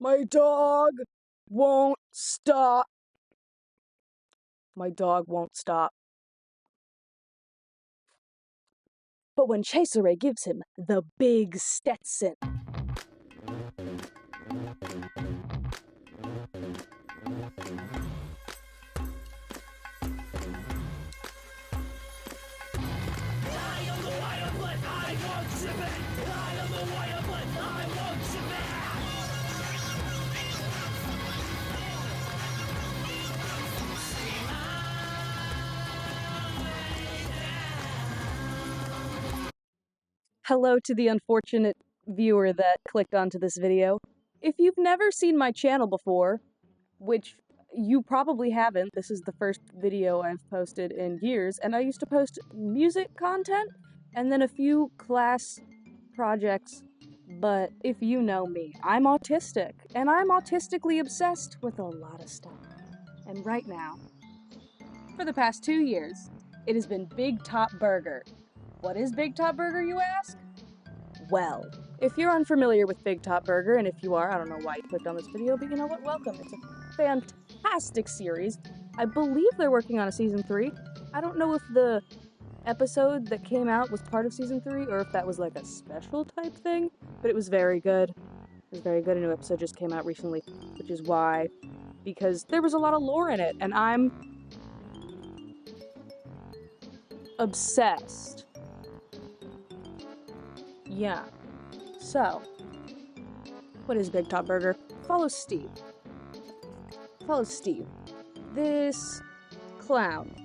My dog won't stop. My dog won't stop. But when Chaseray gives him the big Stetson, hello to the unfortunate viewer that clicked onto this video. If you've never seen my channel before, which you probably haven't, this is the first video I've posted in years, and I used to post music content and then a few class projects, but if you know me, I'm autistic, and I'm autistically obsessed with a lot of stuff. And right now, for the past 2 years, it has been Bigtop Burger. What is Bigtop Burger, you ask? Well, if you're unfamiliar with Bigtop Burger, and if you are, I don't know why you clicked on this video, but you know what? Welcome. It's a fantastic series. I believe they're working on a season 3. I don't know if the episode that came out was part of season 3 or if that was like a special type thing, but it was very good. It was very good. A new episode just came out recently, which is why, because there was a lot of lore in it, and I'm obsessed. Yeah. So, what is Bigtop Burger? Follow Steve. Follow Steve. This clown.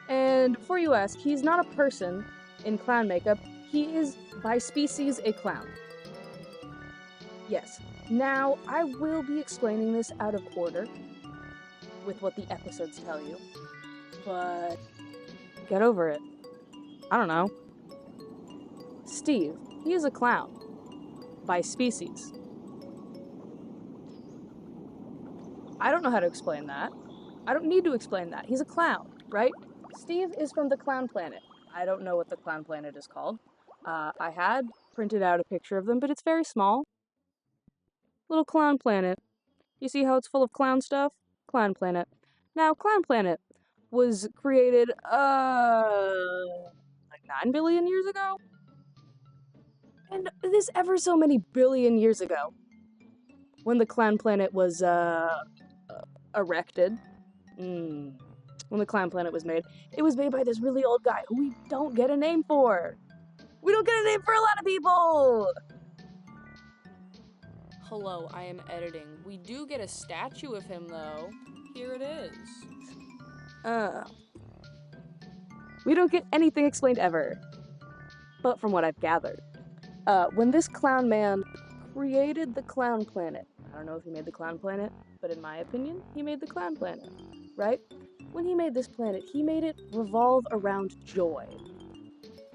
And before you ask, he's not a person in clown makeup. He is, by species, a clown. Yes. Now, I will be explaining this out of order with what the episodes tell you. But get over it. I don't know. Steve, he is a clown. By species. I don't know how to explain that. I don't need to explain that. He's a clown, right? Steve is from the clown planet. I don't know what the clown planet is called. I had printed out a picture of them, but it's very small. Little clown planet. You see how it's full of clown stuff? Clown planet. Now, Clown Planet was created, like 9 billion years ago? And this ever so many billion years ago, when the Clown Planet was, erected, when the Clown Planet was made, it was made by this really old guy who we don't get a name for. We don't get a name for a lot of people! Hello, I am editing. We do get a statue of him, though. Here it is. We don't get anything explained ever. But from what I've gathered, when this clown man created the Clown Planet, I don't know if he made the Clown Planet, but in my opinion, he made the Clown Planet, right? When he made this planet, he made it revolve around joy.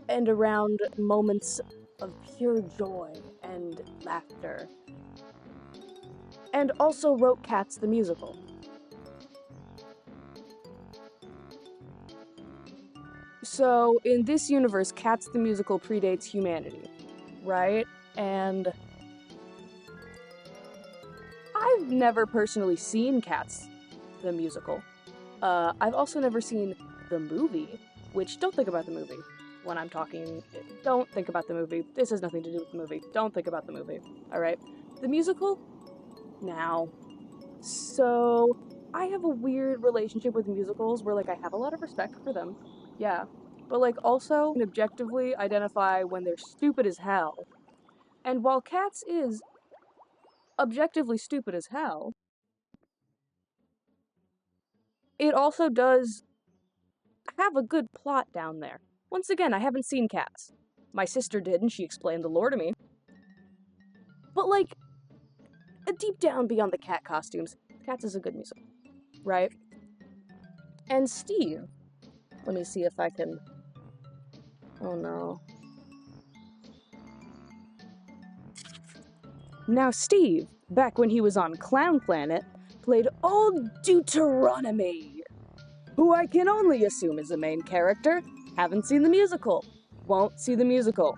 And around moments of pure joy and laughter. And also wrote Cats the Musical. So, in this universe, Cats the Musical predates humanity, right? And I've never personally seen Cats the Musical. I've also never seen the movie, which, don't think about the movie. When I'm talking, don't think about the movie. This has nothing to do with the movie. Don't think about the movie, alright? The musical? Now. So, I have a weird relationship with musicals where, like, I have a lot of respect for them. Yeah. But, like, also can objectively identify when they're stupid as hell. And while Cats is objectively stupid as hell, it also does have a good plot down there. Once again, I haven't seen Cats. My sister did, and she explained the lore to me. But, like, deep down beyond the cat costumes, Cats is a good musical, right? And Steve, let me see if I can, oh no. Now Steve, back when he was on Clown Planet, played Old Deuteronomy, who I can only assume is the main character. Haven't seen the musical. Won't see the musical.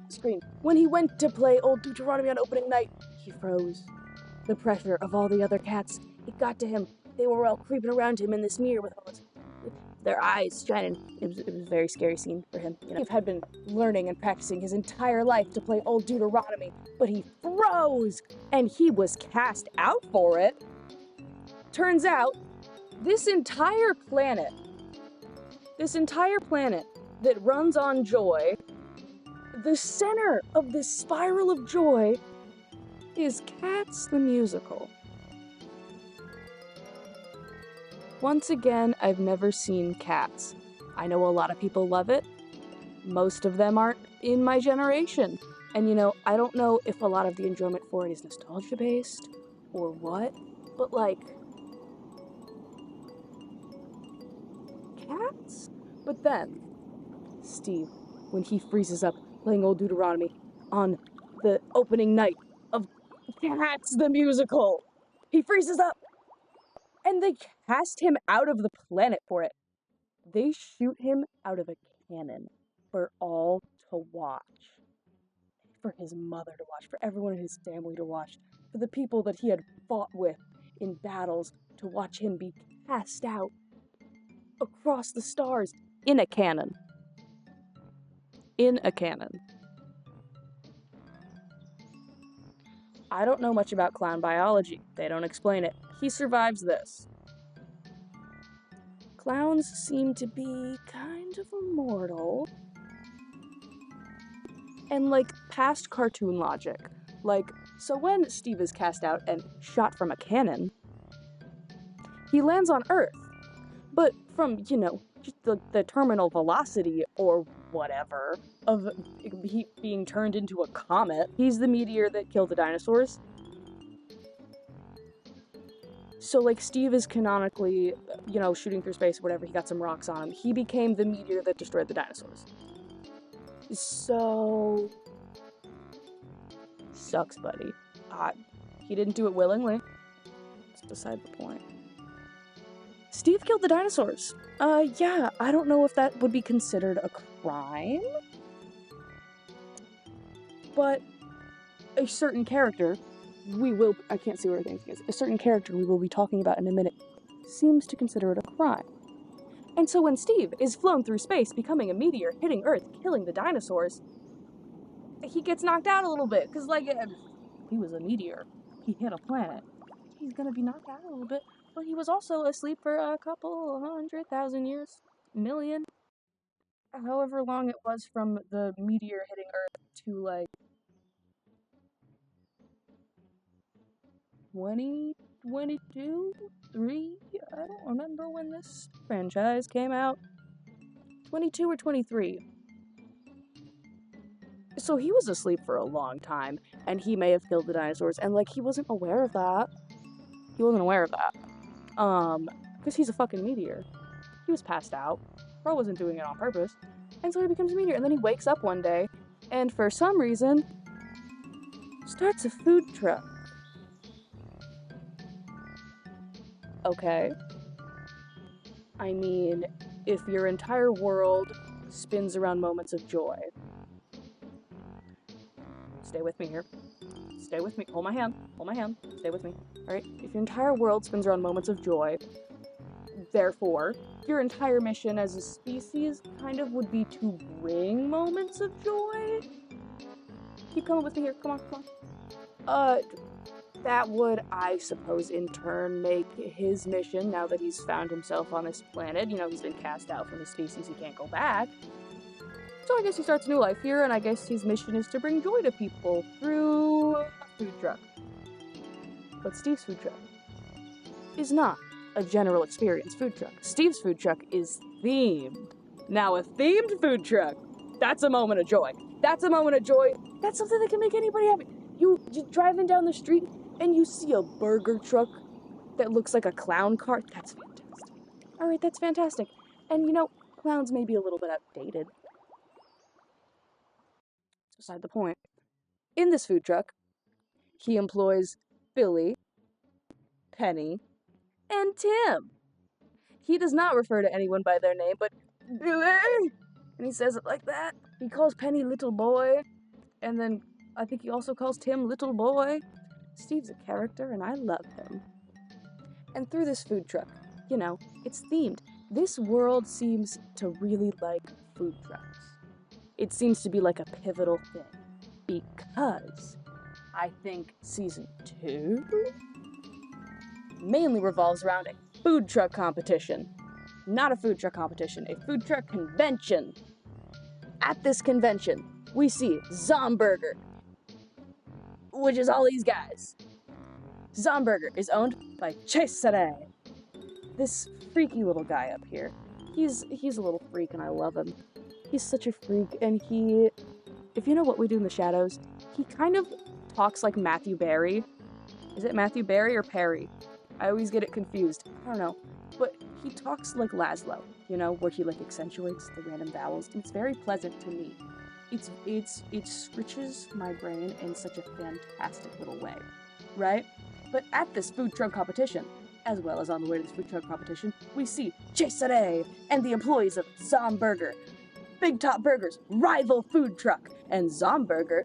Scream. When he went to play Old Deuteronomy on opening night, he froze. The pressure of all the other cats, it got to him. They were all creeping around him in this mirror with their eyes shining. It was a very scary scene for him. Steve had been learning and practicing his entire life to play Old Deuteronomy, but he froze, and he was cast out for it. Turns out, this entire planet that runs on joy, the center of this spiral of joy is Cats the Musical. Once again, I've never seen Cats. I know a lot of people love it. Most of them aren't in my generation. And you know, I don't know if a lot of the enjoyment for it is nostalgia-based or what, but like, Cats? But then, Steve, when he freezes up playing Old Deuteronomy on the opening night of Cats the Musical, he freezes up, and they cast him out of the planet for it. They shoot him out of a cannon for all to watch. For his mother to watch, for everyone in his family to watch, for the people that he had fought with in battles to watch him be cast out across the stars in a cannon. In a cannon. I don't know much about clown biology. They don't explain it. He survives this. Clowns seem to be kind of immortal. And like past cartoon logic. Like, so when Steve is cast out and shot from a cannon, he lands on Earth. But from, you know, just the terminal velocity or whatever of he being turned into a comet, he's the meteor that killed the dinosaurs. So, like, Steve is canonically, you know, shooting through space or whatever, he got some rocks on him. He became the meteor that destroyed the dinosaurs. So... sucks, buddy. He didn't do it willingly. It's beside the point. Steve killed the dinosaurs. Yeah, I don't know if that would be considered a crime. But a certain character, I can't see where I think it is. A certain character we will be talking about in a minute seems to consider it a crime. And so when Steve is flown through space, becoming a meteor, hitting Earth, killing the dinosaurs, he gets knocked out a little bit, because, like, he was a meteor. He hit a planet. He's gonna be knocked out a little bit. But he was also asleep for a couple 100,000 years, million, however long it was from the meteor hitting Earth to, like, 2022? 3? I don't remember when this franchise came out. 22 or 23. So he was asleep for a long time, and he may have killed the dinosaurs, and, like, he wasn't aware of that. He wasn't aware of that. Because he's a fucking meteor. He was passed out. Bro wasn't doing it on purpose. And so he becomes a meteor, and then he wakes up one day, and for some reason, starts a food truck. Okay. I mean, if your entire world spins around moments of joy. Stay with me here. Stay with me. Hold my hand. Hold my hand. Stay with me. Alright? If your entire world spins around moments of joy, therefore, your entire mission as a species kind of would be to bring moments of joy? Keep coming with me here. Come on, come on. That would, I suppose, in turn make his mission, now that he's found himself on this planet, you know, he's been cast out from his species, he can't go back. So I guess he starts a new life here, and I guess his mission is to bring joy to people through a food truck. But Steve's food truck is not a general experience food truck. Steve's food truck is themed. Now, a themed food truck, that's a moment of joy. That's a moment of joy. That's something that can make anybody happy. You driving down the street, and you see a burger truck that looks like a clown cart. That's fantastic. Alright, that's fantastic. And you know, clowns may be a little bit outdated. It's beside the point. In this food truck, he employs Billy, Penny, and Tim. He does not refer to anyone by their name, but Billy! And he says it like that. He calls Penny little boy, and then I think he also calls Tim little boy. Steve's a character and I love him. And through this food truck, you know, it's themed. This world seems to really like food trucks. It seems to be like a pivotal thing. Because I think season 2 mainly revolves around a food truck competition. Not a food truck competition, a food truck convention. At this convention, we see Zomburger, which is all these guys. Zomburger is owned by Cesare. This freaky little guy up here. He's a little freak and I love him. He's such a freak, and if you know What We Do in the Shadows, he kind of talks like Matthew Barry. Is it Matthew Barry or Perry? I always get it confused. I don't know. But he talks like Laszlo, you know, where he like accentuates the random vowels, and it's very pleasant to me. It stretches my brain in such a fantastic little way, right? But at this food truck competition, as well as on the way to this food truck competition, we see Cesare and the employees of Zomburger, Bigtop Burger's rival food truck, and Zomburger,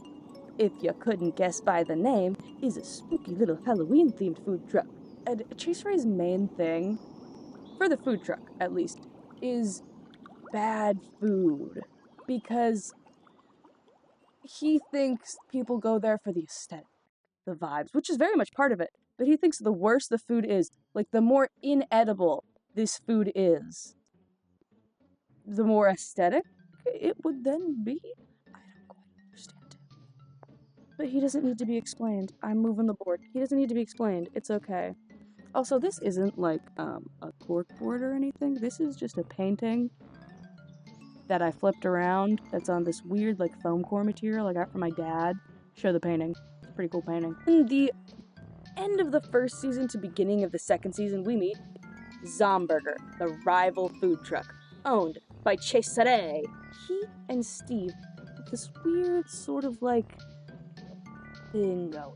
if you couldn't guess by the name, is a spooky little Halloween-themed food truck. And Cesare's main thing, for the food truck at least, is bad food. Because he thinks people go there for the aesthetic, the vibes, which is very much part of it. But he thinks the worse the food is, like the more inedible this food is, the more aesthetic it would then be. I don't quite understand it. But he doesn't need to be explained. I'm moving the board. He doesn't need to be explained. It's okay. Also, this isn't like a corkboard or anything. This is just a painting that I flipped around that's on this weird like foam core material I got from my dad. Show the painting. It's a pretty cool painting. In the end of the first season to beginning of the second season, we meet Zomburger, the rival food truck, owned by Cesare. He and Steve have this weird sort of like thing going.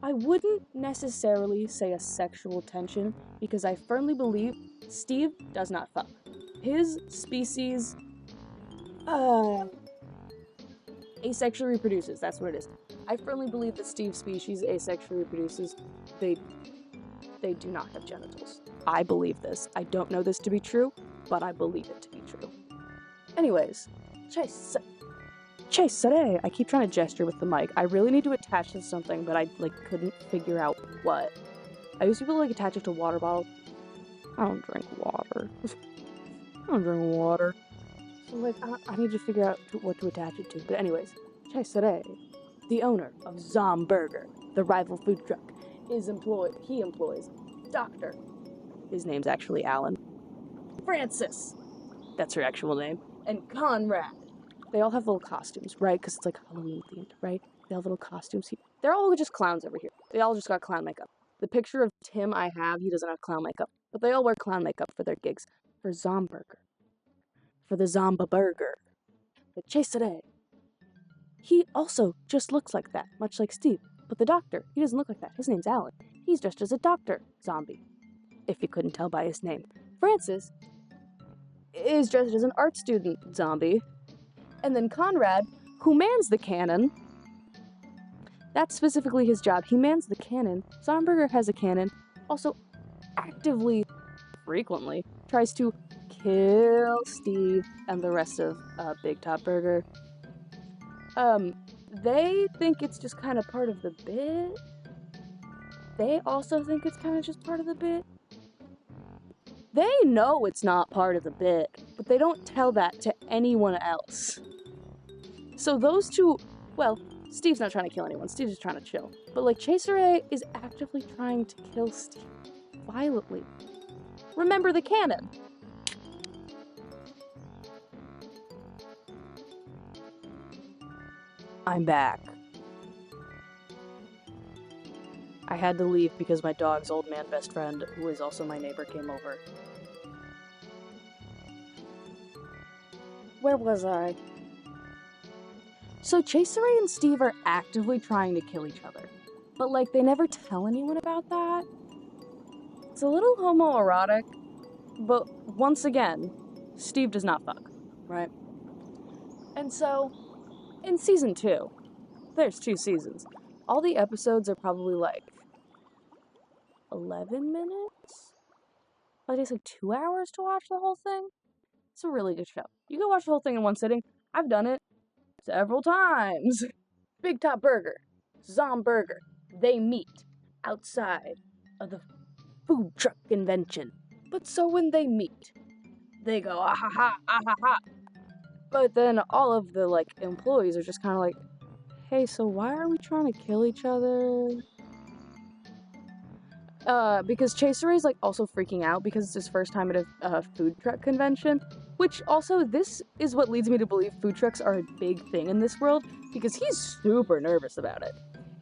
I wouldn't necessarily say a sexual tension because I firmly believe Steve does not fuck. His species asexually reproduces. That's what it is. I firmly believe that Steve's species asexually reproduces. They do not have genitals. I believe this. I don't know this to be true, but I believe it to be true. Anyways, Cesare. I keep trying to gesture with the mic. I really need to attach this to something, but I couldn't figure out what. I used to be able to attach it to water bottles. I don't drink water. I don't drink water. So I need to figure out what to attach it to. But anyways, Cesare, the owner of Zomburger, the rival food truck, he employs Doctor. His name's actually Alan. Francis. That's her actual name. And Conrad. They all have little costumes, right? Because it's like Halloween themed, right? They have little costumes. They're all just clowns over here. They all just got clown makeup. The picture of Tim I have, he doesn't have clown makeup. But they all wear clown makeup for their gigs. For Zomburger. For the Zomba Burger. The Cesare. He also just looks like that, much like Steve. But the doctor, he doesn't look like that. His name's Alan. He's dressed as a doctor zombie. If you couldn't tell by his name. Francis is dressed as an art student zombie. And then Conrad, who mans the cannon. That's specifically his job. He mans the cannon. Zomburger has a cannon. Also, actively, frequently, tries to kill Steve and the rest of Bigtop Burger. They think it's just kind of part of the bit. They also think it's kind of just part of the bit. They know it's not part of the bit, but they don't tell that to anyone else. So those two, well, Steve's not trying to kill anyone. Steve's just trying to chill. But Cesare is actively trying to kill Steve violently. Remember the cannon. I'm back. I had to leave because my dog's old man best friend, who is also my neighbor, came over. Where was I? So Cesare and Steve are actively trying to kill each other. But they never tell anyone about that. It's a little homoerotic, but once again, Steve does not fuck, right? And so, in season 2, there's 2 seasons. all the episodes are probably like 11 minutes? It takes like 2 hours to watch the whole thing. It's a really good show. You can watch the whole thing in one sitting. I've done it several times. Bigtop Burger, Zomburger, they meet outside of the food truck convention. But so when they meet, they go, ah ha ha, ah ha ha. But then all of the, like, employees are just kind of like, hey, so why are we trying to kill each other? Because Chaseray's, like, also freaking out because it's his first time at a food truck convention, which also, this is what leads me to believe food trucks are a big thing in this world, because he's super nervous about it.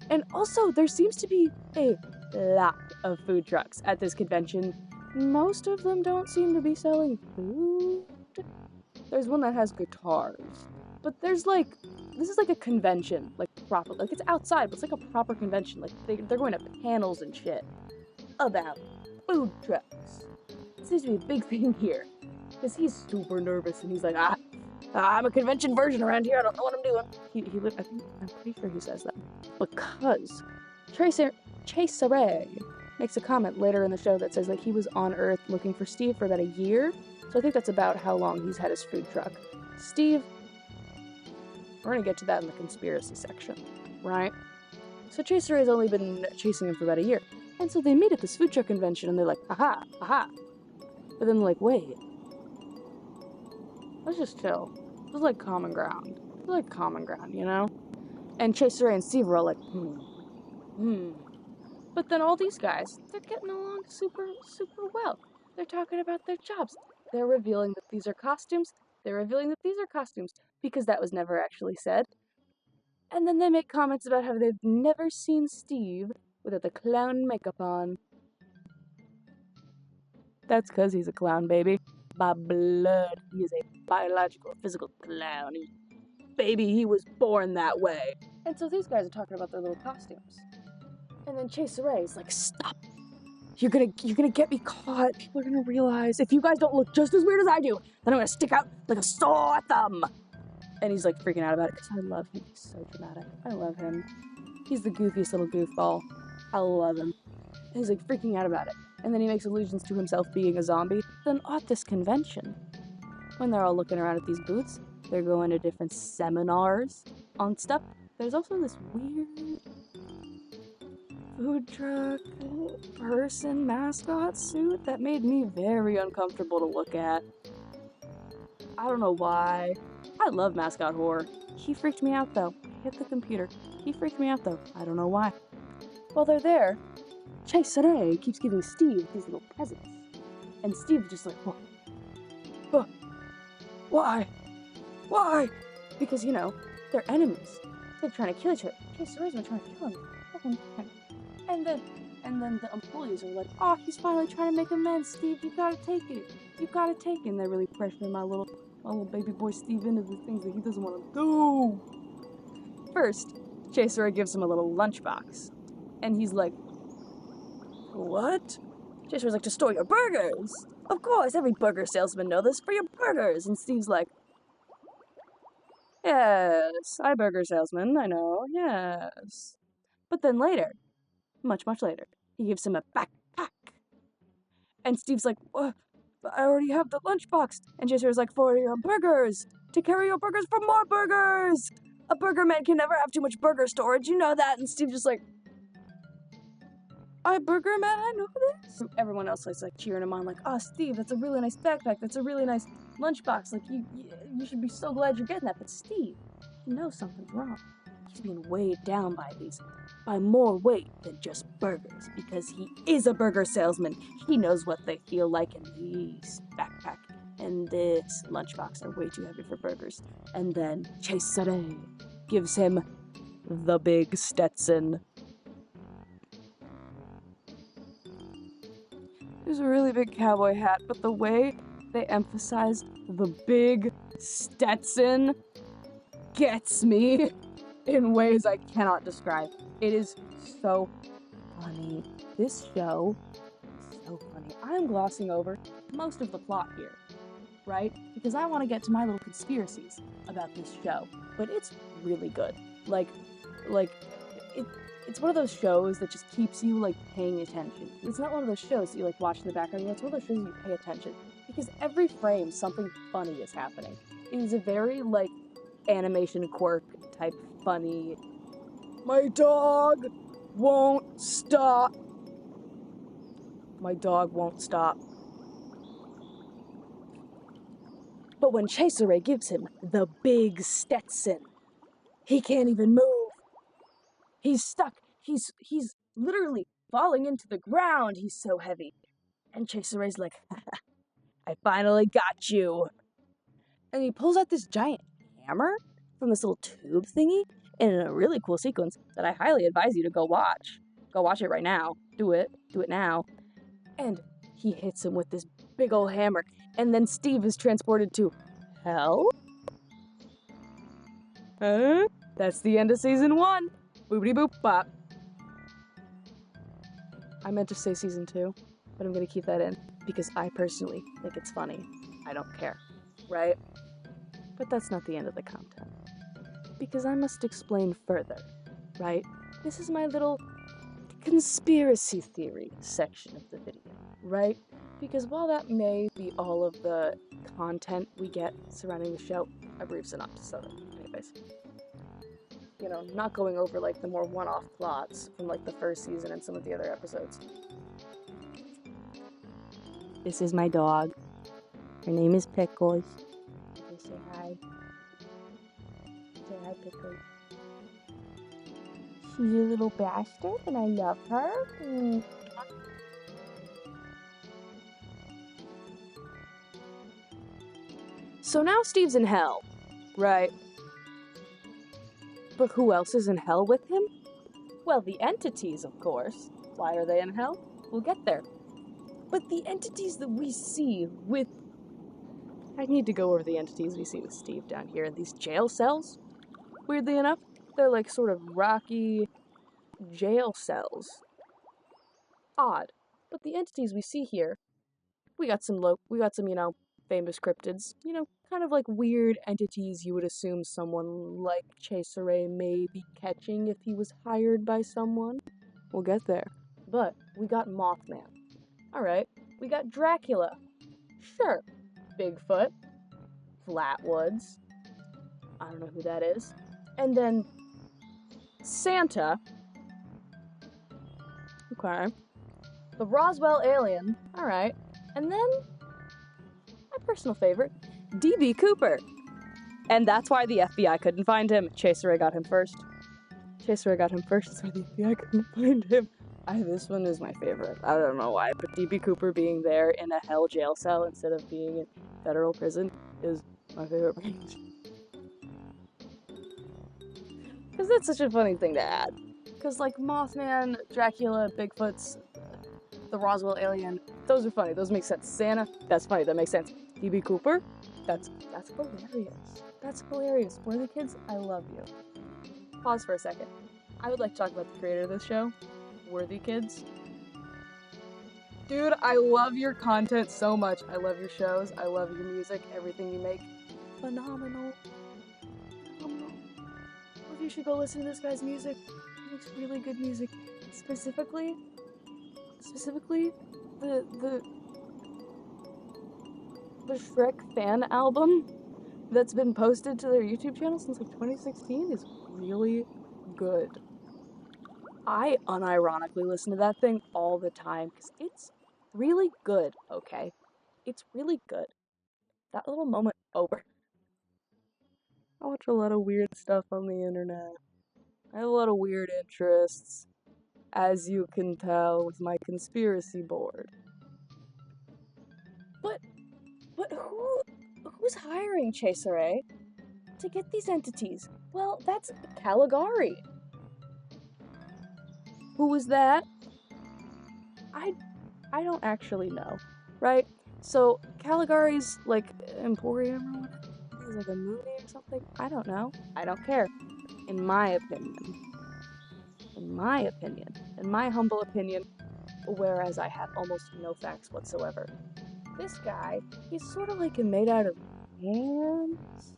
And also, there seems to be a lot of food trucks at this convention. Most of them don't seem to be selling food. There's one that has guitars. But there's like, this is like a convention, like proper, like it's outside, but it's like a proper convention. Like they're going to panels and shit about food trucks. It seems to be a big thing here. Because he's super nervous and he's like, I'm a convention version around here, I don't know what I'm doing. I'm pretty sure he says that. Because Chaseray makes a comment later in the show that says like he was on Earth looking for Steve for about a year. So I think that's about how long he's had his food truck. Steve, we're gonna get to that in the conspiracy section, right? So Chaseray's only been chasing him for about a year. And so they meet at this food truck convention and they're like, aha, aha. But then they're like, wait, let's just chill. This is like common ground. This is like common ground, you know? And Chaseray and Steve are all like, But then all these guys, they're getting along super, super well. They're talking about their jobs. They're revealing that these are costumes. They're revealing that these are costumes, because that was never actually said. And then they make comments about how they've never seen Steve without the clown makeup on. That's because he's a clown, baby. By blood, he is a biological, physical clown. Baby, he was born that way. And so these guys are talking about their little costumes. And then Chaseray's like, stop. You're gonna get me caught. People are gonna realize if you guys don't look just as weird as I do, then I'm gonna stick out like a sore thumb. And he's like freaking out about it because I love him. He's so dramatic. I love him. He's the goofiest little goofball. I love him. And he's like freaking out about it. And then he makes allusions to himself being a zombie. Then at this convention, when they're all looking around at these booths, they're going to different seminars on stuff. There's also this weird food truck person mascot suit that made me very uncomfortable to look at. I don't know why. I love mascot horror. He freaked me out though. I hit the computer. He freaked me out though. I don't know why. While they're there, Chaseray keeps giving Steve these little presents. And Steve's just like, why? Why? Because, you know, they're enemies. They're trying to kill each other. Chaseray's been trying to kill him. And then the employees are like, oh, he's finally trying to make amends, Steve. You gotta take it. You gotta take it. And they're really pressuring my little baby boy Steve into the things that he doesn't want to do. First, Chaseray gives him a little lunchbox. And he's like, what? Chaseray's like, to store your burgers. Of course, every burger salesman knows this, for your burgers. And Steve's like, yes, I burger salesman, I know, yes. But then later, much, much later, he gives him a backpack. And Steve's like, but I already have the lunchbox. And Chaser's like, for your burgers, to carry your burgers for more burgers. A burger man can never have too much burger storage, you know that. And Steve's just like, I burger man, I know this. Everyone else is like cheering him on, like, oh, Steve, that's a really nice backpack. That's a really nice lunchbox. Like, you should be so glad you're getting that. But Steve, he knows something's wrong. He's being weighed down by more weight than just burgers, because he is a burger salesman. He knows what they feel like, and this backpack and this lunchbox are way too heavy for burgers. And then Chaseray gives him the big Stetson. There's a really big cowboy hat, but the way they emphasize the big Stetson gets me in ways I cannot describe. It is so funny. This show is so funny. I'm glossing over most of the plot here, right? Because I want to get to my little conspiracies about this show. But it's really good. it's one of those shows that just keeps you, like, paying attention. It's not one of those shows that you, like, watch in the background. It's one of those shows you pay attention. Because every frame, something funny is happening. It is a very, like, animation quirk type funny. My dog won't stop. My dog won't stop. But when Chaser gives him the big Stetson, he can't even move. He's stuck. He's literally falling into the ground. He's so heavy. And Chaseray's like, I finally got you. And he pulls out this giant hammer from this little tube thingy in a really cool sequence that I highly advise you to go watch. Go watch it right now. Do it. Do it now. And he hits him with this big old hammer. And then Steve is transported to hell? Huh? That's the end of season 1. Boopity boop bop. I meant to say season 2, but I'm gonna keep that in because I personally think it's funny. I don't care, right? But that's not the end of the content. Because I must explain further, right? This is my little conspiracy theory section of the video, right? Because while that may be all of the content we get surrounding the show, a brief synopsis of it, anyways. You know, not going over, like, the more one-off plots from, like, the first season and some of the other episodes. This is my dog. Her name is Pickles. Okay, say hi. Say hi, Pickles. She's a little bastard, and I love her. So now Steve's in hell, right? But who else is in hell with him? Well, the entities, of course. Why are they in hell? We'll get there. But the entities that we see with... I need to go over the entities we see with Steve down here in these jail cells. Weirdly enough, they're like sort of rocky jail cells. Odd. But the entities we see here, we got some, you know, famous cryptids. You know, kind of like weird entities you would assume someone like Chaseray may be catching if he was hired by someone. We'll get there. But we got Mothman. Alright. We got Dracula. Sure. Bigfoot. Flatwoods. I don't know who that is. And then Santa. Okay. The Roswell alien. Alright. And then my personal favorite, D.B. Cooper. And that's why the FBI couldn't find him. Chaseray got him first. Chaseray got him first, that's why the FBI couldn't find him. This one is my favorite. I don't know why, but D.B. Cooper being there in a hell jail cell instead of being in federal prison is my favorite part. Because that's such a funny thing to add. Because, like, Mothman, Dracula, Bigfoots, the Roswell alien, those are funny. Those make sense. Santa, that's funny. That makes sense. D.B. Cooper, that's hilarious. That's hilarious. Worthy kids, I love you. Pause for a second. I would like to talk about the creator of this show, Worthy Kids. Dude, I love your content so much. I love your shows. I love your music. Everything you make. Phenomenal. Phenomenal. Well, you should go listen to this guy's music. He makes really good music. Specifically, the Shrek fan album that's been posted to their YouTube channel since like 2016 is really good. I unironically listen to that thing all the time because it's really good, okay? It's really good. That little moment over. I watch a lot of weird stuff on the internet. I have a lot of weird interests, as you can tell with my conspiracy board. But who's hiring Chaseray to get these entities? Well, that's Caligari. Who was that? I don't actually know, right? So Caligari's like Emporium or whatever. It's like a movie or something. I don't know. I don't care. In my opinion, in my humble opinion, whereas I have almost no facts whatsoever, this guy, he's sort of like made out of hands.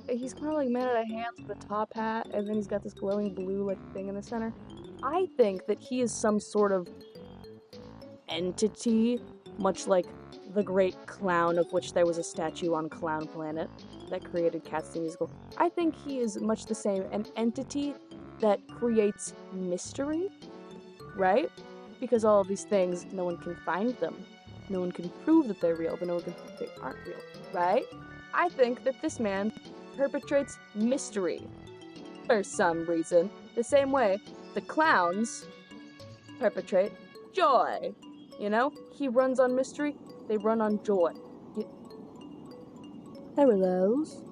He's kind of like man out of hands with a top hat, and then he's got this glowing blue like thing in the center. I think that he is some sort of entity, much like the great clown of which there was a statue on Clown Planet that created Cats the Musical. I think he is much the same, an entity that creates mystery, right? Because all of these things, no one can find them. No one can prove that they're real, but no one can prove they aren't real, right? I think that this man perpetrates mystery for some reason, the same way the clowns perpetrate joy. You know? He runs on mystery, they run on joy. Parallels.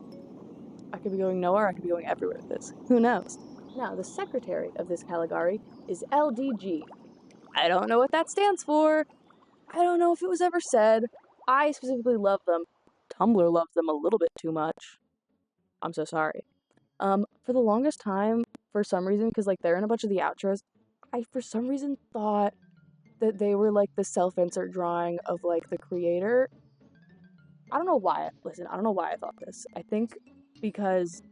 I could be going nowhere, I could be going everywhere with this. Who knows? Now, the secretary of this Caligari is LDG. I don't know what that stands for. I don't know if it was ever said. I specifically love them. Tumblr loves them a little bit too much. I'm so sorry. For the longest time, for some reason, because like they're in a bunch of the outros, I for some reason thought that they were like the self-insert drawing of like the creator. I don't know why. Listen, I don't know why I thought this. I think because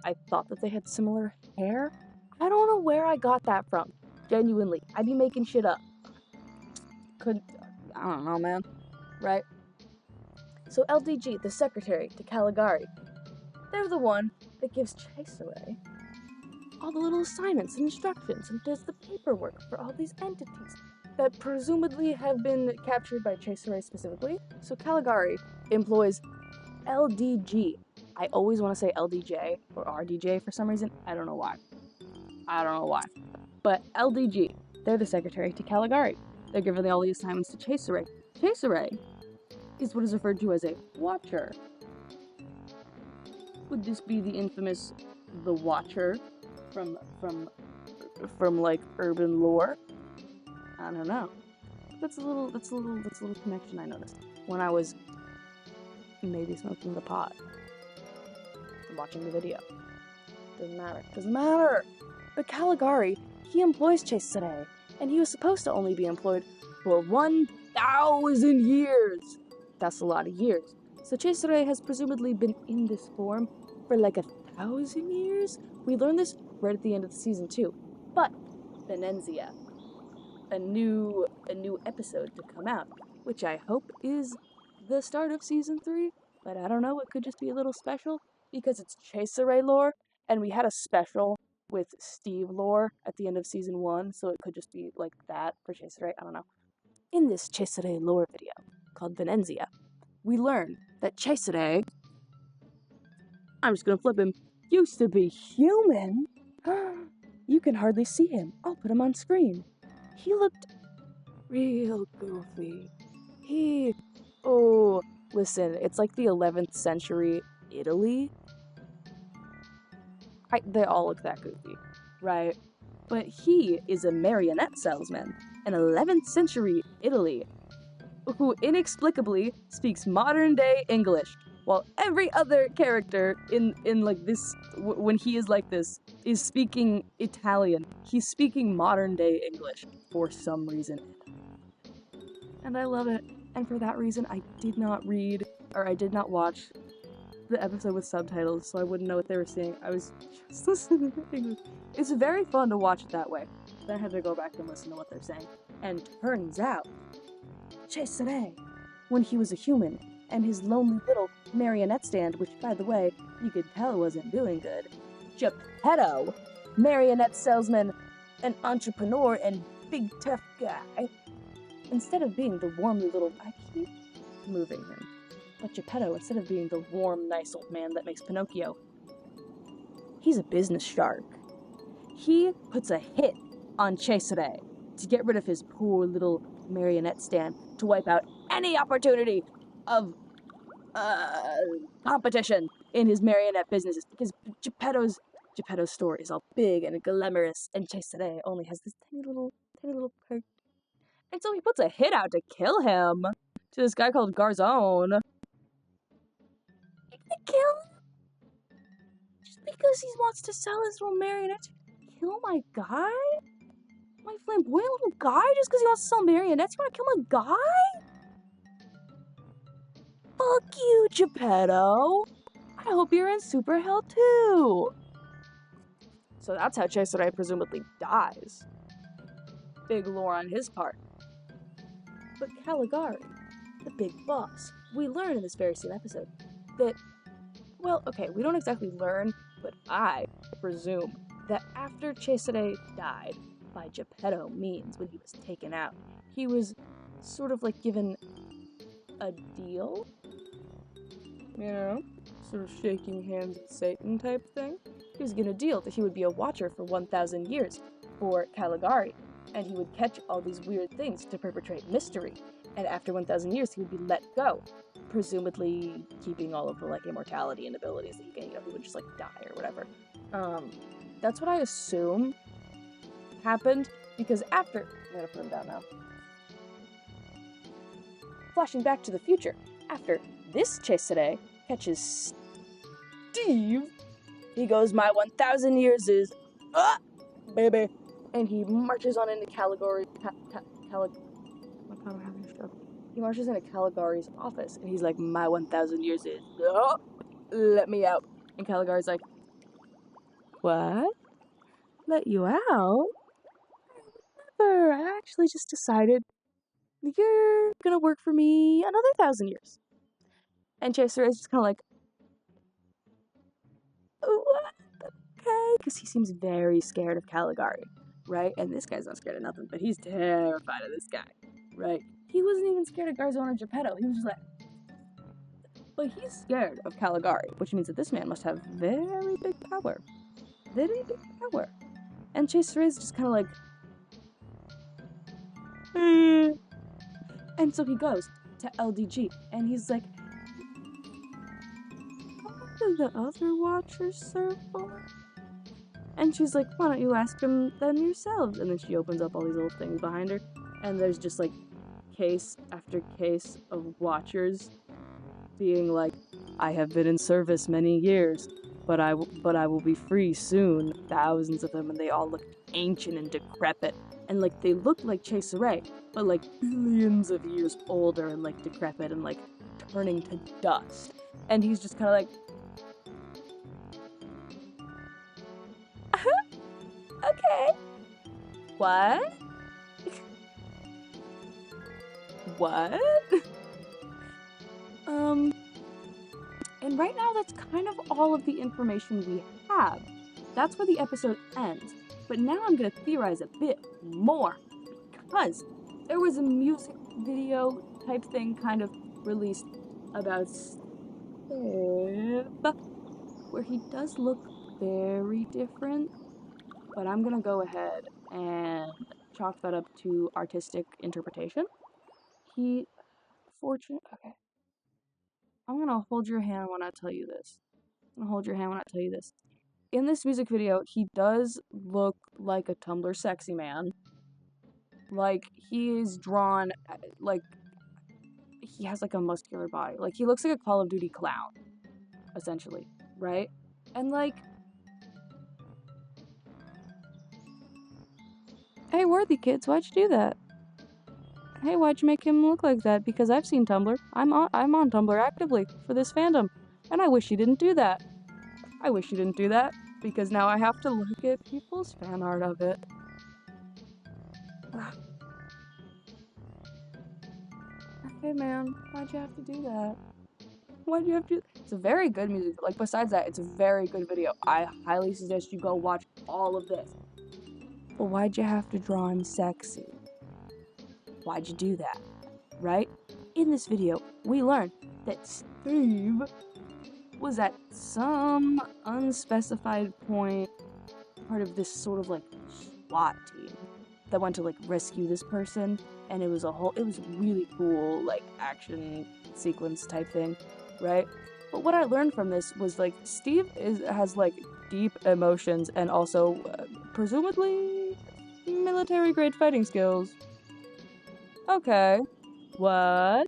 I thought that they had similar hair. I don't know where I got that from. Genuinely, I'd be making shit up. I don't know, man. Right? So LDG, the secretary to Caligari, they're the one that gives Cesare all the little assignments and instructions and does the paperwork for all these entities that presumably have been captured by Cesare specifically. So Caligari employs LDG. I always want to say LDJ or RDJ for some reason. I don't know why. But LDG, they're the secretary to Caligari. They're giving all the assignments to Cesare. Cesare is what is referred to as a watcher. Would this be the infamous The Watcher from like urban lore? I don't know. That's a little connection I noticed when I was maybe smoking the pot and watching the video. Doesn't matter. But Caligari, he employs Cesare, and he was supposed to only be employed for 1,000 years. That's a lot of years. So Cesare has presumably been in this form for like 1,000 years? We learned this right at the end of season 2. But Venenzia, a new episode to come out, which I hope is the start of season 3, but I don't know, it could just be a little special because it's Cesare lore, and we had a special with Steve lore at the end of season 1, so it could just be like that for Cesare, I don't know. In this Cesare lore video, called Venenzia, we learn that Cesare, I'm just gonna flip him, used to be human. You can hardly see him. I'll put him on screen. He looked real goofy. Listen, it's like the 11th century Italy. They all look that goofy, right? But he is a marionette salesman in 11th century Italy who inexplicably speaks modern day English, while every other character in like this, when he is like this, is speaking Italian. He's speaking modern day English for some reason. And I love it. And for that reason, I did not watch the episode with subtitles, so I wouldn't know what they were saying. I was just listening to English. It's very fun to watch it that way. Then I had to go back and listen to what they're saying. And turns out, Cesare, when he was a human, and his lonely little marionette stand, which, by the way, you could tell wasn't doing good, Geppetto, marionette salesman, an entrepreneur, and big tough guy, instead of being the warmly little... I keep moving him. But Geppetto, instead of being the warm, nice old man that makes Pinocchio, he's a business shark. He puts a hit on Cesare to get rid of his poor little marionette stand, to wipe out any opportunity of competition in his marionette businesses, because Geppetto's store is all big and glamorous, and Cesare only has this tiny little perk. And so he puts a hit out to kill him to this guy called Garzone. Kill him? Just because he wants to sell his little marionettes? Kill my guy? My flamboyant little guy? Just because he wants to sell marionettes? You want to kill my guy? Fuck you, Geppetto. I hope you're in super hell too. So that's how Cesare presumably dies. Big lore on his part. But Caligari, the big boss, we learn in this very same episode that, well, okay, we don't exactly learn, but I presume that after Cesare died, by Geppetto means when he was taken out, he was sort of like given a deal, you know, sort of shaking hands with Satan type thing. He was given a deal that he would be a watcher for 1,000 years for Caligari, and he would catch all these weird things to perpetrate mystery, and after 1,000 years he would be let go, presumably keeping all of the like immortality and abilities that he can, he would just like die or whatever. That's what I assume happened, because after, I'm gonna put him down now. Flashing back to the future, after this Cesare catches Steve, he goes, my 1,000 years is up, baby, and he marches on into Caligari. I'm having a stroke. He marches into Caligari's office, and he's like, my 1,000 years is up. Let me out. And Caligari's like, what? Let you out? Never. I actually just decided you're gonna work for me another 1,000 years. And Chaser is just kind of like, what? Okay. Because he seems very scared of Caligari, right? And this guy's not scared of nothing, but he's terrified of this guy, right? He wasn't even scared of Garzone or Geppetto. He was just like, but he's scared of Caligari, which means that this man must have very big power. Very big power. And Chaser is just kind of like, And so he goes to LDG, and he's like, what do the other watchers serve for? And she's like, why don't you ask them yourselves? And then she opens up all these little things behind her, and there's just like case after case of watchers being like, I have been in service many years, but I will be free soon. Thousands of them, and they all look ancient and decrepit, and like they look like Cesare, but like billions of years older and like decrepit and like turning to dust. And he's just kind of like, okay, what? What? And right now that's kind of all of the information we have. That's where the episode ends. But now I'm gonna theorize a bit more, because there was a music video type thing kind of released about Steve, where he does look very different, but I'm gonna go ahead and chalk that up to artistic interpretation. Okay. I'm gonna hold your hand when I tell you this. In this music video, he does look like a Tumblr sexy man. Like, he is drawn, like, he has like a muscular body. Like, he looks like a Call of Duty clown, essentially, right? And like, hey, worthy kids, why'd you do that? Hey, why'd you make him look like that? Because I've seen Tumblr. I'm on Tumblr actively for this fandom, and I wish you didn't do that. Because now I have to look at people's fan art of it. Hey man, why'd you have to do that? It's a very good music. Like, besides that, it's a very good video. I highly suggest you go watch all of this. But why'd you have to draw him sexy? Why'd you do that? Right? In this video, we learn that Steve was at some unspecified point part of this sort of like SWAT team that went to like rescue this person, and it was really cool, like action sequence type thing, right? But what I learned from this was like Steve has like deep emotions and also presumably military grade fighting skills. Okay. What?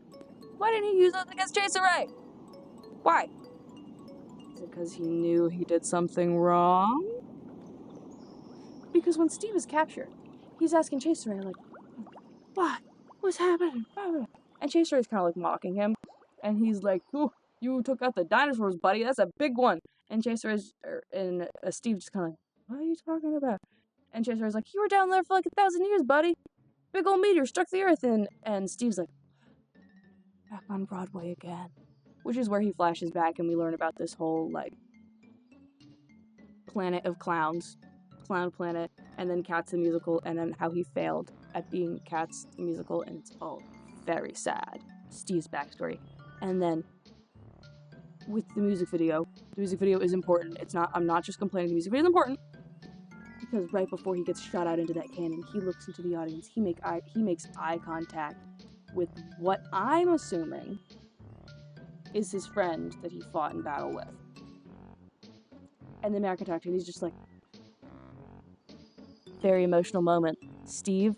Why didn't he use those against Cesare? Why? Is it because he knew he did something wrong? Because when Steve is captured, he's asking Cesare, like, what? What's happening? And Cesare is kind of like mocking him, and he's like, ooh, You took out the dinosaurs, buddy. That's a big one. And Steve just kind of like, what are you talking about? And Chaser is like, you were down there for like 1,000 years, buddy. Big old meteor struck the earth, and Steve's like, back on Broadway again. Which is where he flashes back and we learn about this whole, like, planet of clowns, Clown Planet, and then Cats the Musical, and then how he failed at being Cats the Musical, and it's all very sad. Steve's backstory. And then, with the music video is important. I'm not just complaining, the music video is important, because right before he gets shot out into that cannon, he looks into the audience, he makes eye contact with what I'm assuming is his friend that he fought in battle with. And then Mac attacked him, he's just like, very emotional moment. Steve,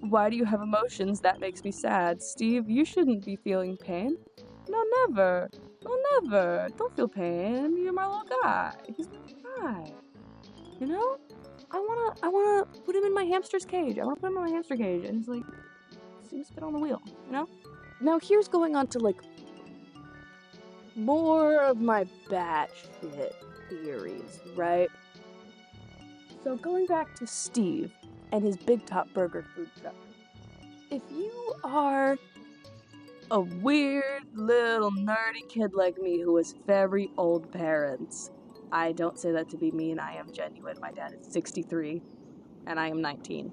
why do you have emotions? That makes me sad. Steve, you shouldn't be feeling pain. No, never. No, never. Don't feel pain. You're my little guy. He's my little guy. You know? I wanna put him in my hamster's cage. I wanna put him in my hamster cage. And he's like, seems fit on the wheel, you know? Now here's going on to, like, more of my batshit theories, right? So going back to Steve and his Bigtop burger food truck. If you are a weird little nerdy kid like me who has very old parents, I don't say that to be mean, I am genuine. My dad is 63 and I am 19.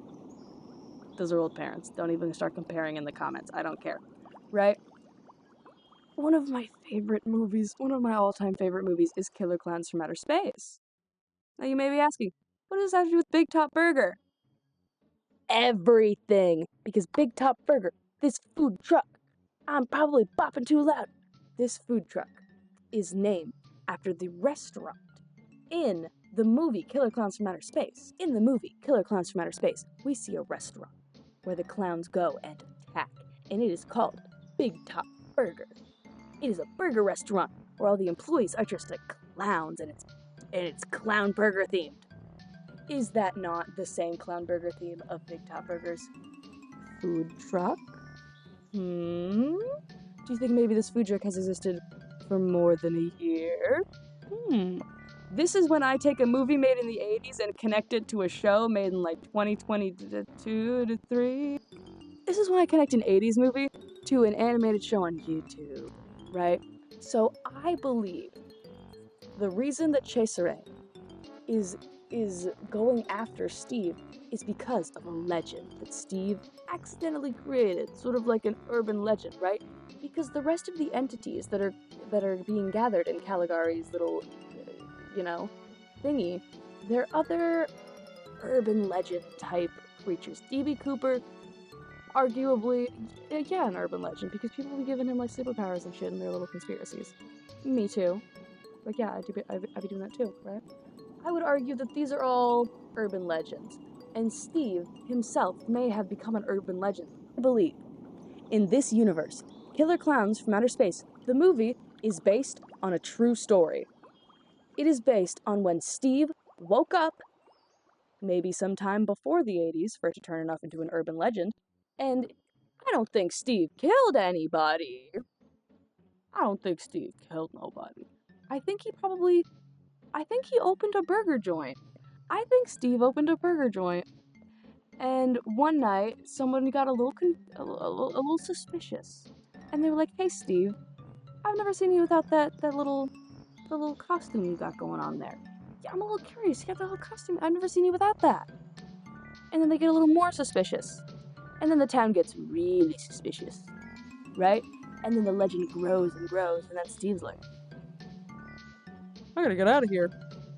Those are old parents. Don't even start comparing in the comments. I don't care. Right? One of my all-time favorite movies is Killer Clowns from Outer Space. Now you may be asking, what does this have to do with Bigtop Burger? Everything! Because Bigtop Burger, this food truck, I'm probably bopping too loud. This food truck is named after the restaurant in the movie Killer Clowns from Outer Space. In the movie Killer Clowns from Outer Space, we see a restaurant where the clowns go and attack, and it is called Bigtop Burger. It is a burger restaurant where all the employees are dressed like clowns, and it's clown burger themed. Is that not the same clown burger theme of Bigtop Burger's food truck? Do you think maybe this food truck has existed for more than a year? This is when I take a movie made in the 80s and connect it to a show made in like 2022 to 3. This is when I connect an 80s movie to an animated show on YouTube, right? So I believe the reason that Cesare is going after Steve is because of a legend that Steve accidentally created, sort of like an urban legend, right? Because the rest of the entities that are being gathered in Caligari's little, thingy, they're other urban legend type creatures. D.B. Cooper, arguably, yeah, an urban legend, because people be giving him like superpowers and shit in their little conspiracies. Me too. Like, yeah, I'd be doing that too, right? I would argue that these are all urban legends, and Steve himself may have become an urban legend. I believe, in this universe, Killer Clowns from Outer Space, the movie, is based on a true story. It is based on when Steve woke up, maybe sometime before the 80s for it to turn enough into an urban legend, and I don't think Steve killed anybody. I don't think Steve killed nobody. I think he opened a burger joint. I think Steve opened a burger joint. And one night, someone got a little suspicious. And they were like, hey, Steve, I've never seen you without the little costume you got going on there. Yeah, I'm a little curious. You got that little costume. I've never seen you without that. And then they get a little more suspicious. And then the town gets really suspicious. Right? And then the legend grows and grows. And then Steve's like, I gotta get out of here.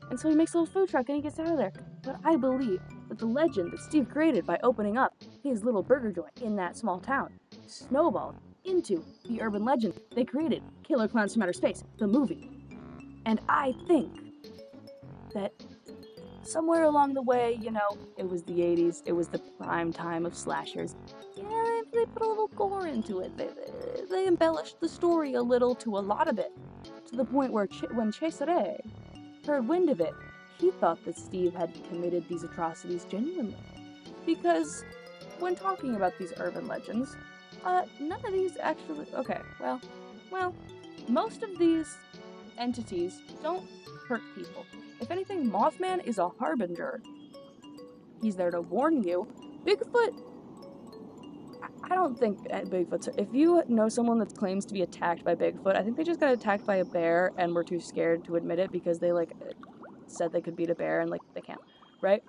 And so he makes a little food truck and he gets out of there. But I believe that the legend that Steve created by opening up his little burger joint in that small town snowballed into the urban legend they created, Killer Clowns from Outer Space, the movie. And I think that somewhere along the way, it was the 80s, it was the prime time of slashers. Yeah, they put a little gore into it. They embellished the story a little to a lot of it, to the point where when Cesare heard wind of it, he thought that Steve had committed these atrocities genuinely. Because when talking about these urban legends, none of these actually... Okay, well, most of these entities don't hurt people. If anything, Mothman is a harbinger. He's there to warn you. Bigfoot, I don't think Bigfoot's... If you know someone that claims to be attacked by Bigfoot, I think they just got attacked by a bear and were too scared to admit it because they, like, said they could beat a bear and, like, they can't, right?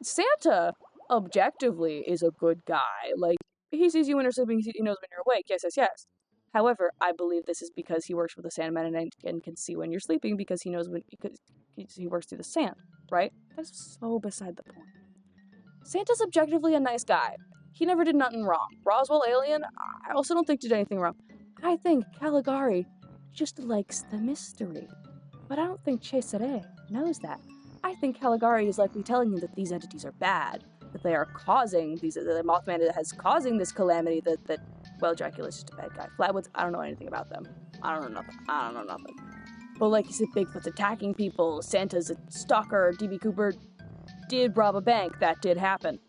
Santa, objectively, is a good guy. Like, he sees you when you're sleeping, he knows when you're awake, yes. However, I believe this is because he works with the Sandman and can see when you're sleeping because he knows because he works through the sand, right? That's so beside the point. Santa's objectively a nice guy. He never did nothing wrong. Roswell Alien, I also don't think did anything wrong. I think Caligari just likes the mystery. But I don't think Cesare knows that. I think Caligari is likely telling him that these entities are bad, that they are causing that Mothman is causing this calamity that well, Dracula's just a bad guy. Flatwoods, I don't know anything about them. I don't know nothing. But like you said, Bigfoot's attacking people, Santa's a stalker, DB Cooper did rob a bank, that did happen.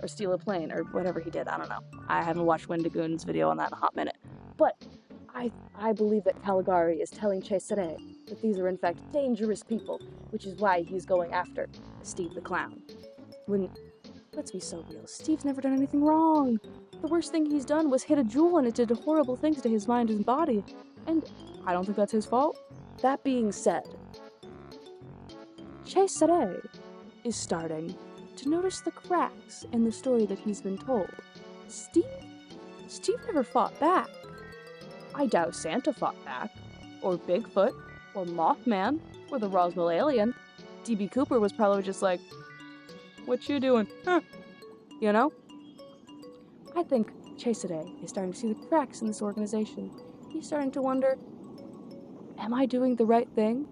Or steal a plane, or whatever he did, I don't know. I haven't watched Wendigoon's video on that in a hot minute. But I believe that Caligari is telling Cesare that these are in fact dangerous people, which is why he's going after Steve the Clown. When, let's be so real, Steve's never done anything wrong. The worst thing he's done was hit a jewel and it did horrible things to his mind and body. And I don't think that's his fault. That being said, Cesare is starting to notice the cracks in the story that he's been told. Steve never fought back. I doubt Santa fought back, or Bigfoot, or Mothman, or the Roswell Alien. DB Cooper was probably just like, what you doing? Huh? You know? I think Cesare is starting to see the cracks in this organization. He's starting to wonder, am I doing the right thing?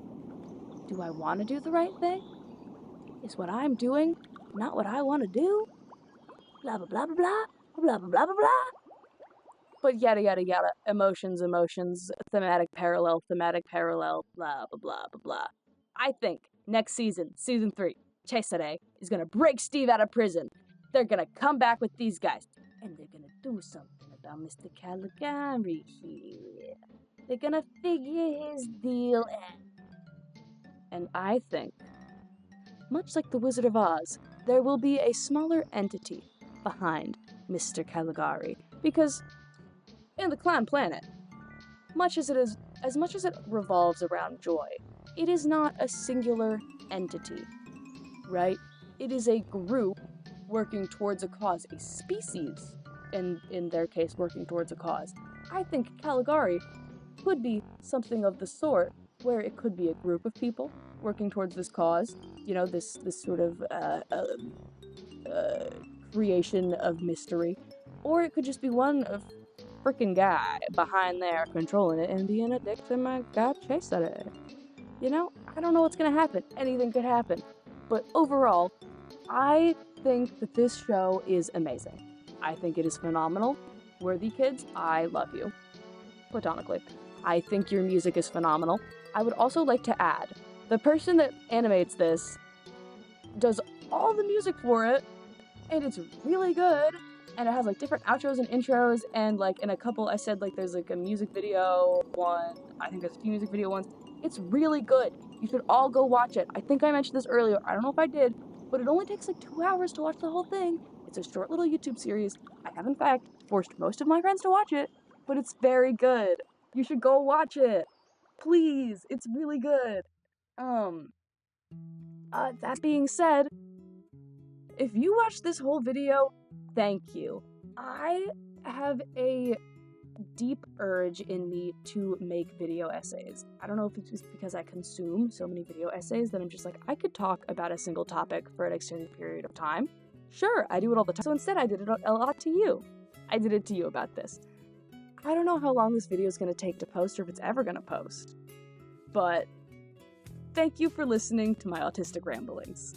Do I want to do the right thing? Is what I'm doing not what I want to do? Blah, blah, blah, blah, blah, blah, blah, blah, blah, blah. But yada, yada, yada. Emotions, thematic parallel, blah, blah, blah, blah, blah. I think next season, season 3, Cesare is gonna break Steve out of prison. They're gonna come back with these guys. And they're gonna do something about Mr. Caligari here. They're gonna figure his deal out. And I think, much like the Wizard of Oz, there will be a smaller entity behind Mr. Caligari. Because in the Clown Planet, as much as it revolves around joy, it is not a singular entity, right? It is a group working towards a cause, a species, in their case, working towards a cause. I think Caligari could be something of the sort, where it could be a group of people working towards this cause, you know, this sort of creation of mystery, or it could just be one freaking guy behind there controlling it and being a dick to my guy Cesare. You know, I don't know what's gonna happen. Anything could happen. But overall, I think that this show is amazing. I think it is phenomenal. Worthy kids, I love you. Platonically. I think your music is phenomenal. I would also like to add, the person that animates this does all the music for it, and it's really good, and it has like different outros and intros, and like in a couple, I said like there's like a music video one, I think there's a few music video ones. It's really good. You should all go watch it. I think I mentioned this earlier, I don't know if I did, but it only takes like 2 hours to watch the whole thing. It's a short little YouTube series. I have in fact forced most of my friends to watch it, but it's very good. You should go watch it. Please, it's really good. That being said, if you watched this whole video, thank you. I have a deep urge in me to make video essays. I don't know if it's just because I consume so many video essays that I'm just like, I could talk about a single topic for an extended period of time. Sure, I do it all the time. So instead, I did it a lot to you. I did it to you about this. I don't know how long this video is going to take to post or if it's ever going to post. But thank you for listening to my autistic ramblings.